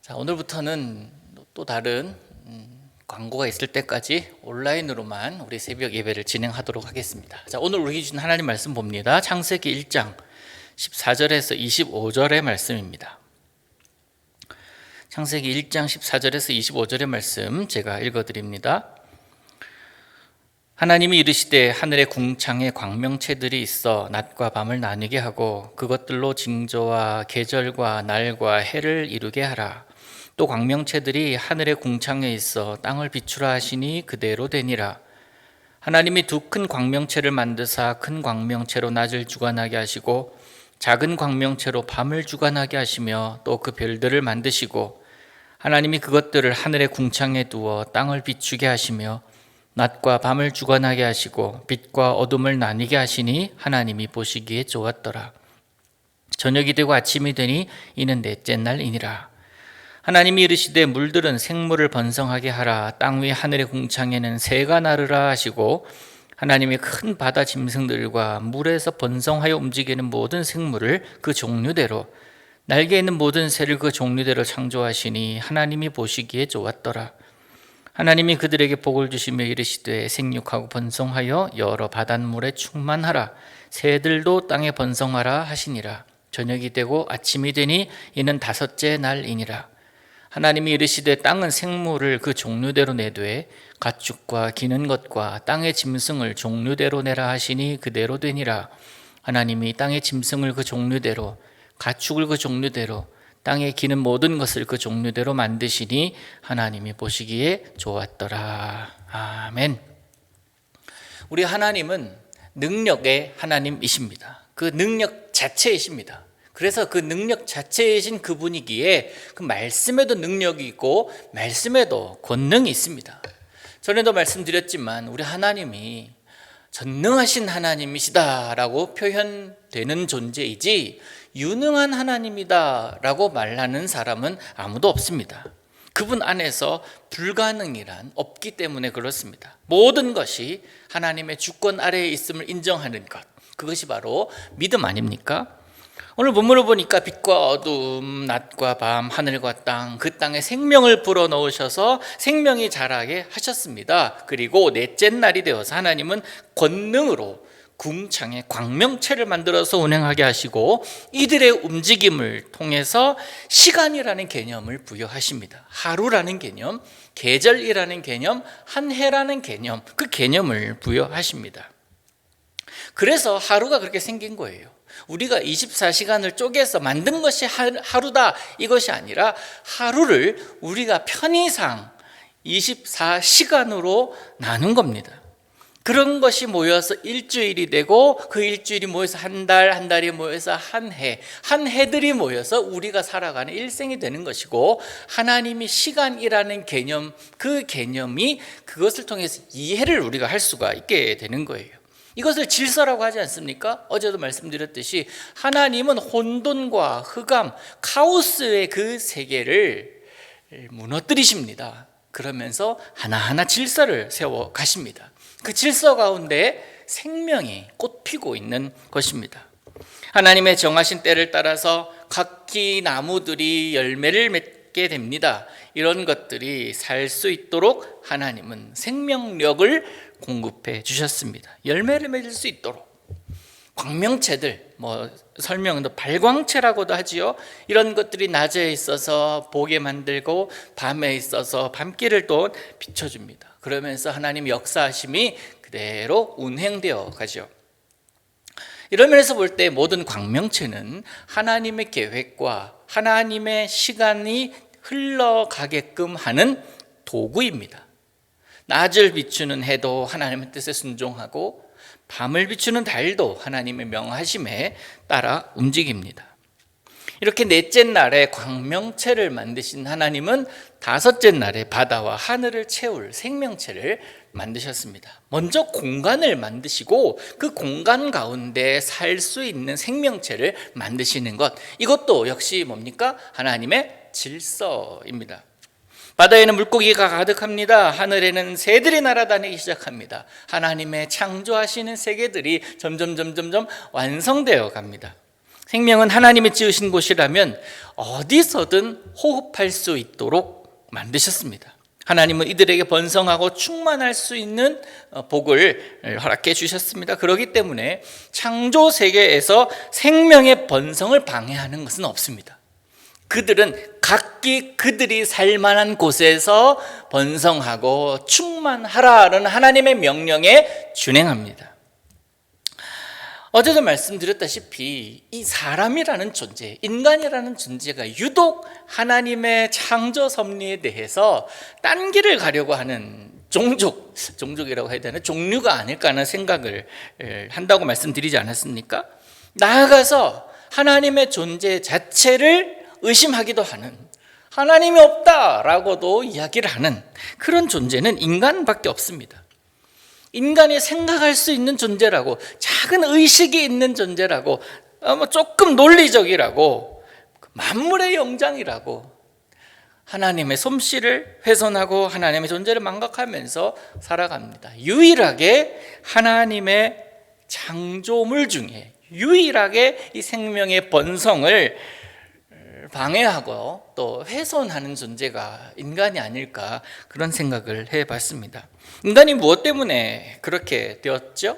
자, 오늘부터는 또 다른 광고가 있을 때까지 온라인으로만 우리 새벽 예배를 진행하도록 하겠습니다. 자, 오늘 우리 주신 하나님 말씀 봅니다. 창세기 1장 14절에서 25절의 말씀입니다. 창세기 1장 14절에서 25절의 말씀 제가 읽어드립니다. 하나님이 이르시되 하늘의 궁창에 광명체들이 있어 낮과 밤을 나뉘게 하고 그것들로 징조와 계절과 날과 해를 이루게 하라. 또 광명체들이 하늘의 궁창에 있어 땅을 비추라 하시니 그대로 되니라. 하나님이 두 큰 광명체를 만드사 큰 광명체로 낮을 주관하게 하시고 작은 광명체로 밤을 주관하게 하시며 또 그 별들을 만드시고 하나님이 그것들을 하늘의 궁창에 두어 땅을 비추게 하시며 낮과 밤을 주관하게 하시고 빛과 어둠을 나뉘게 하시니 하나님이 보시기에 좋았더라. 저녁이 되고 아침이 되니 이는 넷째 날이니라. 하나님이 이르시되 물들은 생물을 번성하게 하라. 땅 위 하늘의 궁창에는 새가 나르라 하시고 하나님이 큰 바다 짐승들과 물에서 번성하여 움직이는 모든 생물을 그 종류대로 날개 있는 모든 새를 그 종류대로 창조하시니 하나님이 보시기에 좋았더라. 하나님이 그들에게 복을 주시며 이르시되 생육하고 번성하여 여러 바닷물에 충만하라. 새들도 땅에 번성하라 하시니라. 저녁이 되고 아침이 되니 이는 다섯째 날이니라. 하나님이 이르시되 땅은 생물을 그 종류대로 내되 가축과 기는 것과 땅의 짐승을 종류대로 내라 하시니 그대로 되니라. 하나님이 땅의 짐승을 그 종류대로 가축을 그 종류대로 땅에 기는 모든 것을 그 종류대로 만드시니 하나님이 보시기에 좋았더라. 아멘. 우리 하나님은 능력의 하나님이십니다. 그 능력 자체이십니다. 그래서 그 능력 자체이신 그분이기에 그 말씀에도 능력이 있고 말씀에도 권능이 있습니다. 전에도 말씀드렸지만 우리 하나님이 전능하신 하나님이시다라고 표현되는 존재이지 유능한 하나님이다라고 말하는 사람은 아무도 없습니다. 그분 안에서 불가능이란 없기 때문에 그렇습니다. 모든 것이 하나님의 주권 아래에 있음을 인정하는 것, 그것이 바로 믿음 아닙니까? 오늘 본문을 보니까 빛과 어둠, 낮과 밤, 하늘과 땅, 그 땅에 생명을 불어넣으셔서 생명이 자라게 하셨습니다. 그리고 넷째 날이 되어서 하나님은 권능으로 궁창에 광명체를 만들어서 운행하게 하시고 이들의 움직임을 통해서 시간이라는 개념을 부여하십니다. 하루라는 개념, 계절이라는 개념, 한 해라는 개념, 그 개념을 부여하십니다. 그래서 하루가 그렇게 생긴 거예요. 우리가 24시간을 쪼개서 만든 것이 하루다 이것이 아니라 하루를 우리가 편의상 24시간으로 나눈 겁니다. 그런 것이 모여서 일주일이 되고 그 일주일이 모여서 한 달, 한 달이 모여서 한 해, 한 해들이 모여서 우리가 살아가는 일생이 되는 것이고 하나님이 시간이라는 개념, 그 개념이 그것을 통해서 이해를 우리가 할 수가 있게 되는 거예요. 이것을 질서라고 하지 않습니까? 어제도 말씀드렸듯이 하나님은 혼돈과 흑암, 카오스의 그 세계를 무너뜨리십니다. 그러면서 하나하나 질서를 세워 가십니다. 그 질서 가운데 생명이 꽃피고 있는 것입니다. 하나님의 정하신 때를 따라서 각기 나무들이 열매를 맺게 됩니다. 이런 것들이 살 수 있도록 하나님은 생명력을 공급해 주셨습니다. 열매를 맺을 수 있도록 광명체들, 설명도 발광체라고도 하지요. 이런 것들이 낮에 있어서 보게 만들고 밤에 있어서 밤길을 또 비춰줍니다. 그러면서 하나님 역사하심이 그대로 운행되어 가죠. 이런 면에서 볼 때 모든 광명체는 하나님의 계획과 하나님의 시간이 흘러가게끔 하는 도구입니다. 낮을 비추는 해도 하나님의 뜻에 순종하고 밤을 비추는 달도 하나님의 명하심에 따라 움직입니다. 이렇게 넷째 날에 광명체를 만드신 하나님은 다섯째 날에 바다와 하늘을 채울 생명체를 만드셨습니다. 먼저 공간을 만드시고 그 공간 가운데 살 수 있는 생명체를 만드시는 것, 이것도 역시 뭡니까? 하나님의 질서입니다. 바다에는 물고기가 가득합니다. 하늘에는 새들이 날아다니기 시작합니다. 하나님의 창조하시는 세계들이 점점 완성되어 갑니다. 생명은 하나님이 지으신 곳이라면 어디서든 호흡할 수 있도록 만드셨습니다. 하나님은 이들에게 번성하고 충만할 수 있는 복을 허락해 주셨습니다. 그렇기 때문에 창조 세계에서 생명의 번성을 방해하는 것은 없습니다. 그들은 각기 그들이 살만한 곳에서 번성하고 충만하라는 하나님의 명령에 준행합니다. 어제도 말씀드렸다시피 이 사람이라는 존재, 인간이라는 존재가 유독 하나님의 창조 섭리에 대해서 딴 길을 가려고 하는 종족이라고 해야 되나? 종류가 아닐까 하는 생각을 한다고 말씀드리지 않았습니까? 나아가서 하나님의 존재 자체를 의심하기도 하는, 하나님이 없다라고도 이야기를 하는 그런 존재는 인간밖에 없습니다. 인간이 생각할 수 있는 존재라고, 작은 의식이 있는 존재라고, 조금 논리적이라고, 만물의 영장이라고 하나님의 솜씨를 훼손하고 하나님의 존재를 망각하면서 살아갑니다. 유일하게 하나님의 창조물 중에 유일하게 이 생명의 번성을 방해하고 또 훼손하는 존재가 인간이 아닐까, 그런 생각을 해봤습니다. 인간이 무엇 때문에 그렇게 되었죠?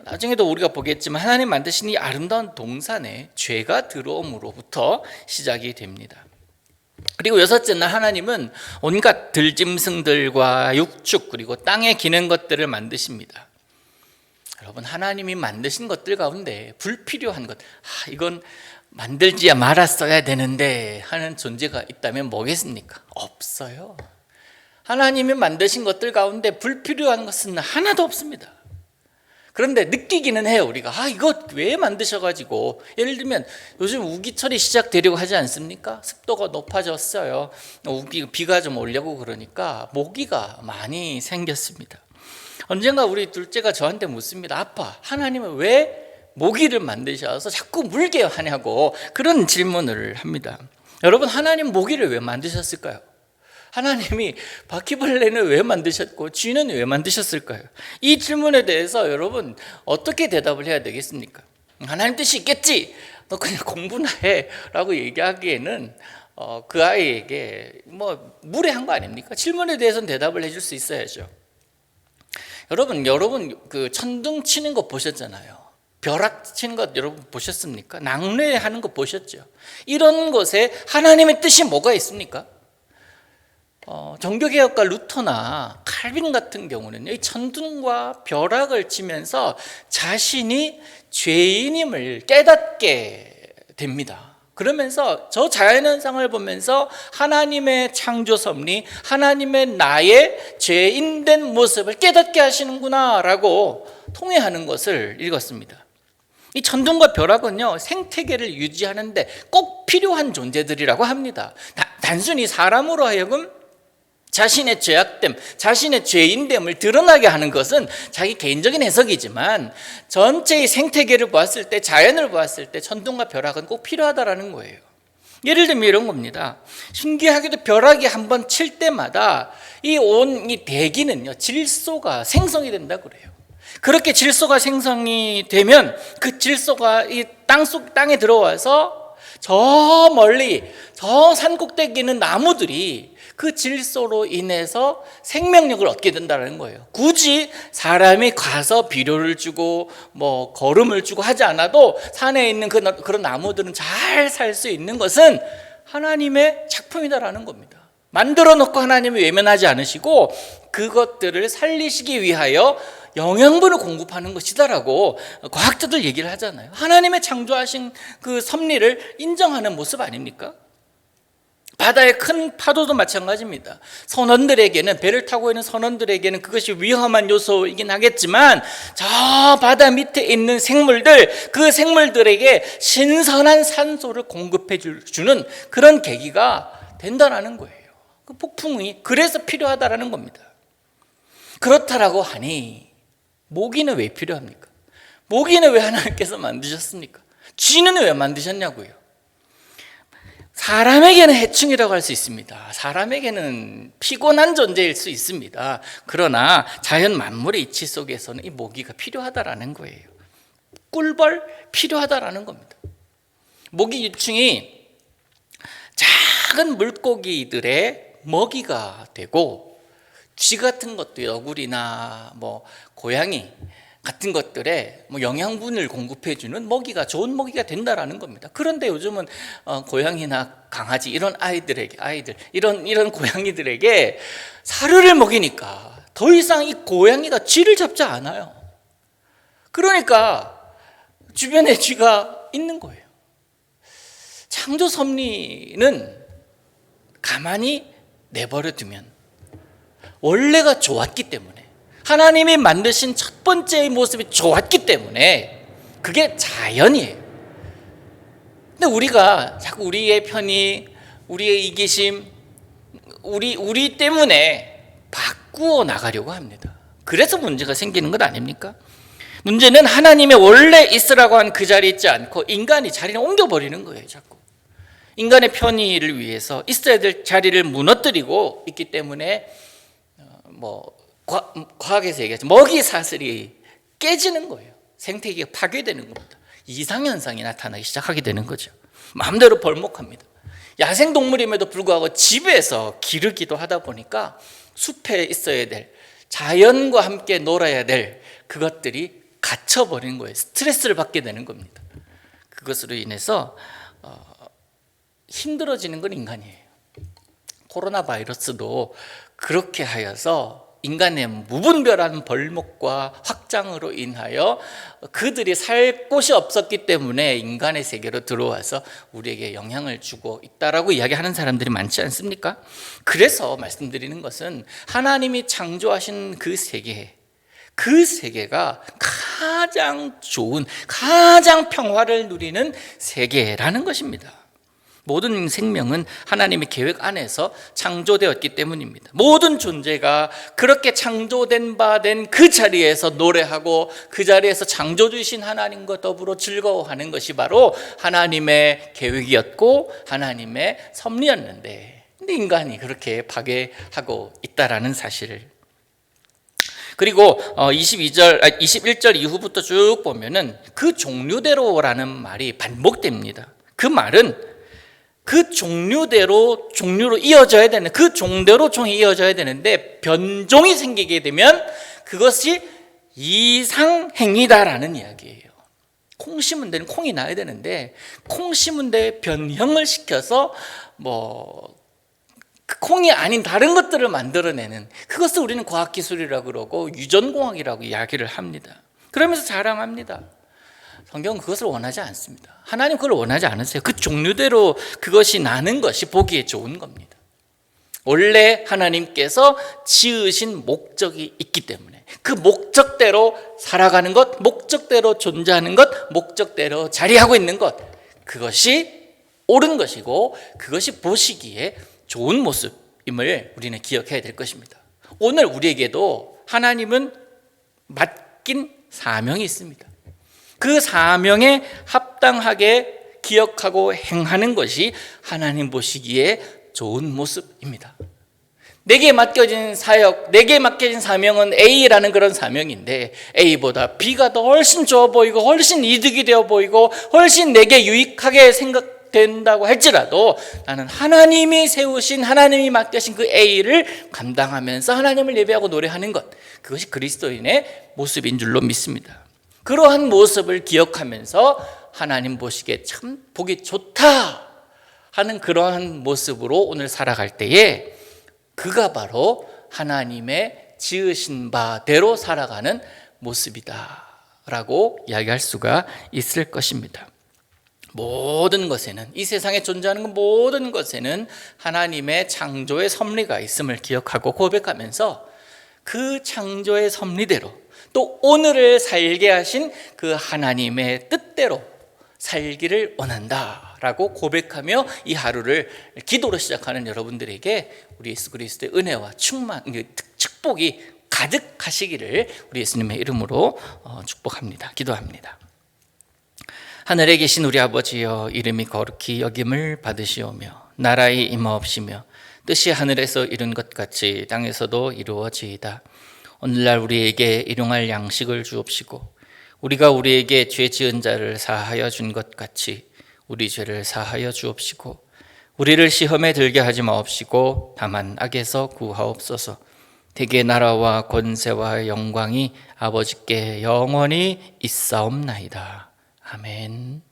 나중에도 우리가 보겠지만 하나님 만드신 이 아름다운 동산에 죄가 들어옴으로부터 시작이 됩니다. 그리고 여섯째 날 하나님은 온갖 들짐승들과 육축 그리고 땅에 기는 것들을 만드십니다. 여러분, 하나님이 만드신 것들 가운데 불필요한 것, 이건 만들지야 말았어야 되는데 하는 존재가 있다면 뭐겠습니까? 없어요. 하나님이 만드신 것들 가운데 불필요한 것은 하나도 없습니다. 그런데 느끼기는 해요. 우리가 이거 왜 만드셔가지고, 예를 들면 요즘 우기철이 시작되려고 하지 않습니까? 습도가 높아졌어요. 비가 좀 오려고 그러니까 모기가 많이 생겼습니다. 언젠가 우리 둘째가 저한테 묻습니다. 아빠, 하나님은 왜 모기를 만드셔서 자꾸 물게 하냐고 그런 질문을 합니다. 여러분, 하나님 모기를 왜 만드셨을까요? 하나님이 바퀴벌레는 왜 만드셨고 쥐는 왜 만드셨을까요? 이 질문에 대해서 여러분 어떻게 대답을 해야 되겠습니까? 하나님 뜻이 있겠지, 너 그냥 공부나 해 라고 얘기하기에는 그 아이에게 무례한 거 아닙니까? 질문에 대해서는 대답을 해줄 수 있어야죠. 여러분 그 천둥 치는 거 보셨잖아요. 벼락 치는 것 여러분 보셨습니까? 낙뢰하는 거 보셨죠? 이런 것에 하나님의 뜻이 뭐가 있습니까? 종교개혁가 루터나 칼빈 같은 경우는 이 천둥과 벼락을 치면서 자신이 죄인임을 깨닫게 됩니다. 그러면서 저 자연현상을 보면서 하나님의 창조 섭리, 하나님의 나의 죄인된 모습을 깨닫게 하시는구나 라고 통회하는 것을 읽었습니다. 이 천둥과 벼락은요, 생태계를 유지하는데 꼭 필요한 존재들이라고 합니다. 단순히 사람으로 하여금 자신의 죄악됨, 자신의 죄인됨을 드러나게 하는 것은 자기 개인적인 해석이지만 전체의 생태계를 보았을 때, 자연을 보았을 때 천둥과 벼락은 꼭 필요하다라는 거예요. 예를 들면 이런 겁니다. 신기하게도 벼락이 한번 칠 때마다 이 대기는요, 질소가 생성이 된다 그래요. 그렇게 질소가 생성이 되면 그 질소가 이 땅에 들어와서 저 멀리 저 산 꼭대기에 있는 나무들이 그 질소로 인해서 생명력을 얻게 된다는 거예요. 굳이 사람이 가서 비료를 주고 거름을 주고 하지 않아도 산에 있는 그런 나무들은 잘 살 수 있는 것은 하나님의 작품이다라는 겁니다. 만들어 놓고 하나님이 외면하지 않으시고 그것들을 살리시기 위하여 영양분을 공급하는 것이다라고 과학자들 얘기를 하잖아요. 하나님의 창조하신 그 섭리를 인정하는 모습 아닙니까? 바다의 큰 파도도 마찬가지입니다. 선원들에게는, 배를 타고 있는 선원들에게는 그것이 위험한 요소이긴 하겠지만 저 바다 밑에 있는 생물들, 그 생물들에게 신선한 산소를 공급해 주는 그런 계기가 된다는 거예요. 그 폭풍이 그래서 필요하다라는 겁니다. 그렇다라고 하니 모기는 왜 필요합니까? 모기는 왜 하나님께서 만드셨습니까? 쥐는 왜 만드셨냐고요? 사람에게는 해충이라고 할 수 있습니다. 사람에게는 피곤한 존재일 수 있습니다. 그러나 자연 만물의 이치 속에서는 이 모기가 필요하다라는 거예요. 꿀벌 필요하다라는 겁니다. 모기 유충이 작은 물고기들의 먹이가 되고, 쥐 같은 것도 너구리나 고양이 같은 것들에 영양분을 공급해주는 먹이가, 좋은 먹이가 된다라는 겁니다. 그런데 요즘은 고양이나 강아지 이런 이런 고양이들에게 사료를 먹이니까 더 이상 이 고양이가 쥐를 잡지 않아요. 그러니까 주변에 쥐가 있는 거예요. 창조 섭리는 가만히 내버려 두면 원래가 좋았기 때문에, 하나님이 만드신 첫 번째의 모습이 좋았기 때문에 그게 자연이에요. 근데 우리가 자꾸 우리의 편의, 우리의 이기심, 우리 때문에 바꾸어 나가려고 합니다. 그래서 문제가 생기는 것 아닙니까? 문제는 하나님의 원래 있으라고 한 그 자리에 있지 않고 인간이 자리를 옮겨버리는 거예요. 자꾸 인간의 편의를 위해서 있어야 될 자리를 무너뜨리고 있기 때문에 과학에서 얘기하죠. 먹이 사슬이 깨지는 거예요. 생태계가 파괴되는 겁니다. 이상현상이 나타나기 시작하게 되는 거죠. 마음대로 벌목합니다. 야생동물임에도 불구하고 집에서 기르기도 하다 보니까 숲에 있어야 될, 자연과 함께 놀아야 될 그것들이 갇혀버리는 거예요. 스트레스를 받게 되는 겁니다. 그것으로 인해서 힘들어지는 건 인간이에요. 코로나 바이러스도 그렇게 하여서 인간의 무분별한 벌목과 확장으로 인하여 그들이 살 곳이 없었기 때문에 인간의 세계로 들어와서 우리에게 영향을 주고 있다라고 이야기하는 사람들이 많지 않습니까? 그래서 말씀드리는 것은 하나님이 창조하신 그 세계가 가장 좋은, 가장 평화를 누리는 세계라는 것입니다. 모든 생명은 하나님의 계획 안에서 창조되었기 때문입니다. 모든 존재가 그렇게 창조된 바 된 그 자리에서 노래하고 그 자리에서 창조주이신 하나님과 더불어 즐거워하는 것이 바로 하나님의 계획이었고 하나님의 섭리였는데, 근데 인간이 그렇게 파괴하고 있다라는 사실을. 그리고 21절 이후부터 쭉 보면은 그 종류대로라는 말이 반복됩니다. 그 말은 그 종류대로 종류로 이어져야 되는, 그 종대로 종이 이어져야 되는데 변종이 생기게 되면 그것이 이상행위다라는 이야기예요. 콩 심은 데는 콩이 나야 되는데 콩 심은 데 변형을 시켜서 콩이 아닌 다른 것들을 만들어내는, 그것을 우리는 과학기술이라고 그러고 유전공학이라고 이야기를 합니다. 그러면서 자랑합니다. 성경은 그것을 원하지 않습니다. 하나님 그걸 원하지 않으세요. 그 종류대로 그것이 나는 것이 보기에 좋은 겁니다. 원래 하나님께서 지으신 목적이 있기 때문에 그 목적대로 살아가는 것, 목적대로 존재하는 것, 목적대로 자리하고 있는 것, 그것이 옳은 것이고 그것이 보시기에 좋은 모습임을 우리는 기억해야 될 것입니다. 오늘 우리에게도 하나님은 맡긴 사명이 있습니다. 그 사명에 합당하게 기억하고 행하는 것이 하나님 보시기에 좋은 모습입니다. 내게 맡겨진 사역, 내게 맡겨진 사명은 A라는 그런 사명인데 A보다 B가 더 훨씬 좋아 보이고 훨씬 이득이 되어 보이고 훨씬 내게 유익하게 생각된다고 할지라도 나는 하나님이 세우신, 하나님이 맡겨신 그 A를 감당하면서 하나님을 예배하고 노래하는 것, 그것이 그리스도인의 모습인 줄로 믿습니다. 그러한 모습을 기억하면서 하나님 보시기에 참 보기 좋다 하는 그러한 모습으로 오늘 살아갈 때에 그가 바로 하나님의 지으신 바대로 살아가는 모습이다 라고 이야기할 수가 있을 것입니다. 모든 것에는, 이 세상에 존재하는 모든 것에는 하나님의 창조의 섭리가 있음을 기억하고 고백하면서 그 창조의 섭리대로 또 오늘을 살게 하신 그 하나님의 뜻대로 살기를 원한다라고 고백하며 이 하루를 기도로 시작하는 여러분들에게 우리 예수 그리스도의 은혜와 축복이 가득하시기를 우리 예수님의 이름으로 축복합니다. 기도합니다. 하늘에 계신 우리 아버지여, 이름이 거룩히 여김을 받으시오며 나라의 임하옵시며 뜻이 하늘에서 이룬 것 같이 땅에서도 이루어지이다. 오늘날 우리에게 일용할 양식을 주옵시고 우리가 우리에게 죄 지은 자를 사하여 준 것 같이 우리 죄를 사하여 주옵시고 우리를 시험에 들게 하지 마옵시고 다만 악에서 구하옵소서. 대개 나라와 권세와 영광이 아버지께 영원히 있사옵나이다. 아멘.